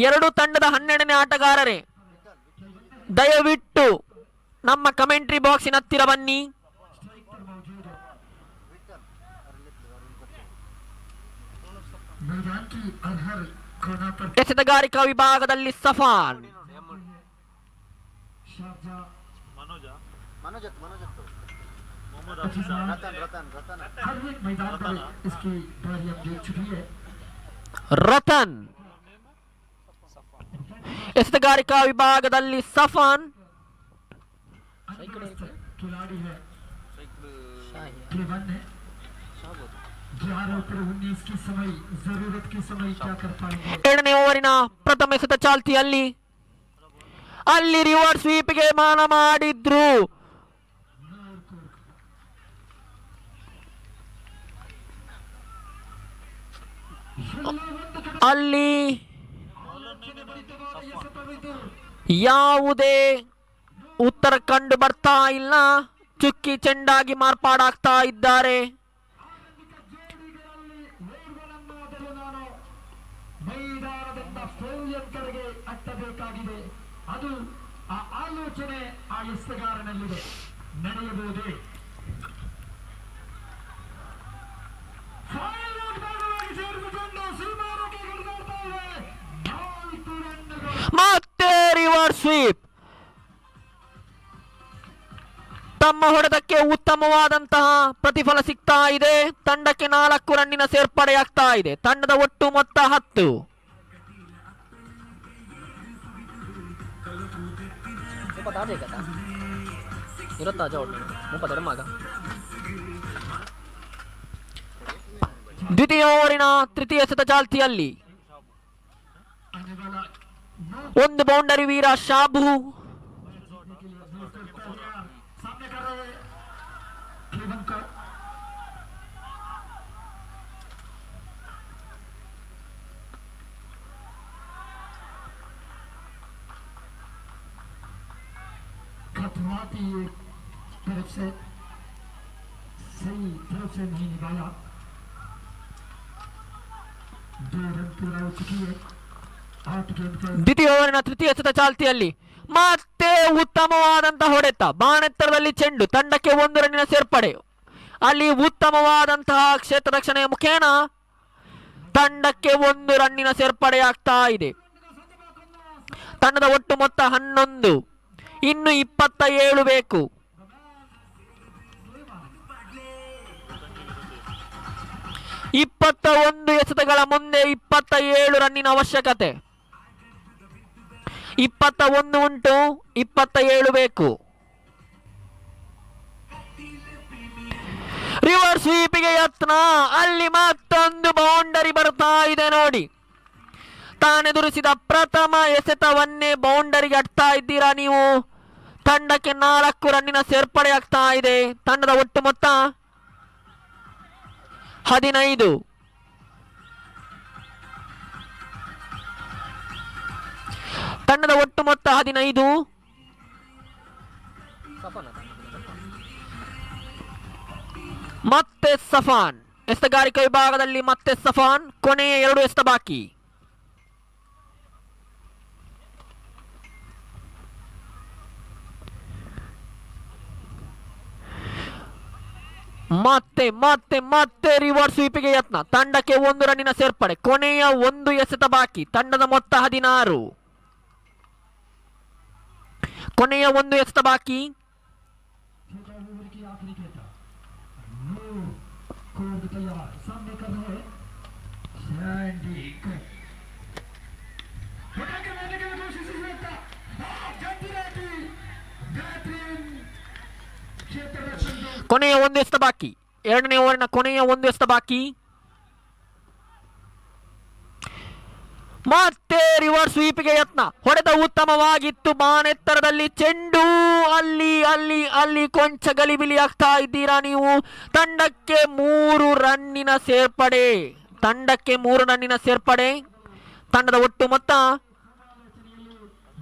ಎರಡು ತಂಡದ 12ನೇ ಆಟಗಾರರೇ, ದಯವಿಟ್ಟು ನಮ್ಮ ಕಮೆಂಟ್ರಿ ಬಾಕ್ಸಿನ ಹತ್ತಿರ ಬನ್ನಿ. ಎಸೆತಗಾರಿಕಾ ವಿಭಾಗದಲ್ಲಿ ಸಫಾನ್, ರತನ್. ಎಸೆತಗಾರಿಕಾ ವಿಭಾಗದಲ್ಲಿ ಸಫಾನ್, ಎರಡನೇ ಓವರಿನ ಪ್ರಥಮ ಎಸೆತ ಚಾಲ್ತಿಯಲ್ಲಿ ಅಲ್ಲಿ ರಿವರ್ಸ್ ಸ್ವೀಪ್ಗೆ ಮಾನ ಮಾಡಿದ್ರು. ಅಲ್ಲಿ ಯಾವುದೇ ಉತ್ತರ ಕಂಡು ಬರ್ತಾ ಇಲ್ಲ. ಚುಕ್ಕಿ ಚೆಂಡಾಗಿ ಮಾರ್ಪಾಡಾಗ್ತಾ ಇದ್ದಾರೆ. ಅದು ಆ ಆಲೋಚನೆ ಆ ಎಸೆಗಾರನಲ್ಲಿದೆ. ನಡೆಯಬಹುದೇ? ಮತ್ತೆ ರಿವರ್ಸ್ ಸ್ವೀಪ್. ತಮ್ಮ ಹೊಡೆತಕ್ಕೆ ಉತ್ತಮವಾದಂತಹ ಪ್ರತಿಫಲ ಸಿಗ್ತಾ ಇದೆ. ತಂಡಕ್ಕೆ 4 ರನ್ನಿನ ಸೇರ್ಪಡೆಯಾಗ್ತಾ ಇದೆ. ತಂಡದ ಒಟ್ಟು ಮೊತ್ತ 10. ದ್ವಿತೀಯ ಓವರಿನ ತೃತೀಯ ಎಸೆತ ಚಾಲ್ತಿಯಲ್ಲಿ ಒಂದು ಬೌಂಡರಿ ವೀರ ಶಾಬು, ದ್ವಿತೀಯ ಓವರಿನ ತೃತೀಯ ಎಸೆತ ಚಾಲ್ತಿಯಲ್ಲಿ ಮತ್ತೆ ಉತ್ತಮವಾದಂತಹ ಹೊಡೆತ. ಬಾಣೆತ್ತರದಲ್ಲಿ ಚೆಂಡು. ತಂಡಕ್ಕೆ 1 ರನ್ನಿನ ಸೇರ್ಪಡೆ. ಅಲ್ಲಿ ಉತ್ತಮವಾದಂತಹ ಕ್ಷೇತ್ರ ರಕ್ಷಣೆಯ ಮುಖೇನ ತಂಡಕ್ಕೆ 1 ರನ್ನಿನ ಸೇರ್ಪಡೆಯಾಗ್ತಾ ಇದೆ. ತಂಡದ ಒಟ್ಟು ಮೊತ್ತ 11. ಇನ್ನು 27 ಬೇಕು. 21 ಎಸೆತಗಳ ಮುಂದೆ 27 ರನ್ನಿನ ಅವಶ್ಯಕತೆ. 21 ಉಂಟು, 27 ಬೇಕು. ರಿವರ್ಸ್ ಸ್ವೀಪಿಗೆ ಯತ್ನ. ಅಲ್ಲಿ ಮತ್ತೊಂದು ಬೌಂಡರಿ ಬರ್ತಾ ಇದೆ ನೋಡಿ. ತಾನೆದುರಿಸಿದ ಪ್ರಥಮ ಎಸೆತವನ್ನೇ ಬೌಂಡರಿಗೆ ಅಡ್ತಾ ಇದ್ದೀರಾ ನೀವು. ತಂಡಕ್ಕೆ 4 ರನ್ನಿನ ಸೇರ್ಪಡೆ ಆಗ್ತಾ ಇದೆ. ತಂಡದ ಒಟ್ಟು ಮೊತ್ತ 15. ತಂಡದ ಒಟ್ಟು ಮೊತ್ತ 15. ಮತ್ತೆ ಸಫಾನ್. ಎಸೆತಗಾರಿಕಾ ವಿಭಾಗದಲ್ಲಿ ಮತ್ತೆ ಸಫಾನ್. ಕೊನೆಯ 2 ಎಸೆತ ಬಾಕಿ. ಮತ್ತೆ ಮತ್ತೆ ಮತ್ತೆ ರಿವರ್ಸ್ ಸ್ವೀಪಿಗೆ ಯತ್ನ. ತಂಡಕ್ಕೆ 1 ರನ್ನಿನ ಸೇರ್ಪಡೆ. ಕೊನೆಯ 1 ಎಸೆತ ಬಾಕಿ. ತಂಡದ ಮೊತ್ತ 16. ಕೊನೆಯ 1 ಎಸೆತ ಬಾಕಿ. ಕೊನೆಯ 1 ಎಸೆತ ಬಾಕಿ. ಎರಡನೇ ಓವರಿನ ಕೊನೆಯ 1 ಎಸೆತ ಬಾಕಿ. ಮತ್ತೆ ರಿವರ್ಸ್ ಸ್ವೀಪಿಗೆ ಯತ್ನ. ಹೊಡೆತ ಉತ್ತಮವಾಗಿತ್ತು. ಬಾನೆತ್ತರದಲ್ಲಿ ಚೆಂಡು. ಅಲ್ಲಿ ಅಲ್ಲಿ ಅಲ್ಲಿ ಕೊಂಚ ಗಲಿಬಿಲಿ ಆಗ್ತಾ ಇದ್ದೀರಾ ನೀವು. ತಂಡಕ್ಕೆ 3 ರನ್ನಿನ ಸೇರ್ಪಡೆ. ತಂಡಕ್ಕೆ 3 ರನ್ನಿನ ಸೇರ್ಪಡೆ. ತಂಡದ ಒಟ್ಟು ಮೊತ್ತ